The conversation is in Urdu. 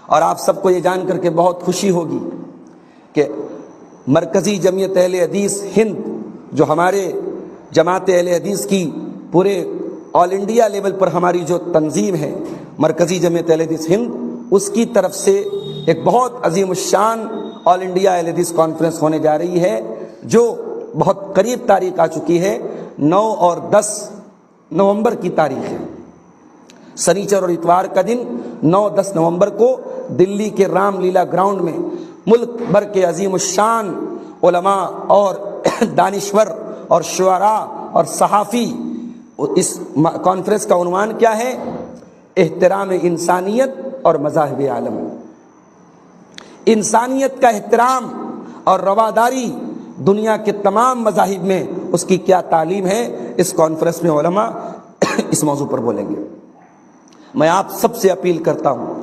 اور آپ سب کو یہ جان کر کے بہت خوشی ہوگی کہ مرکزی جمعیت اہل حدیث ہند، جو ہمارے جماعت اہل حدیث کی پورے آل انڈیا لیول پر ہماری جو تنظیم ہے مرکزی جمعیت اہل حدیث ہند، اس کی طرف سے ایک بہت عظیم الشان آل انڈیا اہل حدیث کانفرنس ہونے جا رہی ہے، جو بہت قریب تاریخ آ چکی ہے، 9 اور 10 نومبر کی تاریخ ہے۔ سنیچر اور اتوار کا دن 9-10 نومبر کو دلی کے رام لیلا گراؤنڈ میں ملک بھر کے عظیم الشان علماء اور دانشور اور شعراء اور صحافی، اس کانفرنس کا عنوان کیا ہے؟ احترام انسانیت اور مذاہب عالم۔ انسانیت کا احترام اور رواداری دنیا کے تمام مذاہب میں اس کی کیا تعلیم ہے، اس کانفرنس میں علماء اس موضوع پر بولیں گے۔ میں آپ سب سے اپیل کرتا ہوں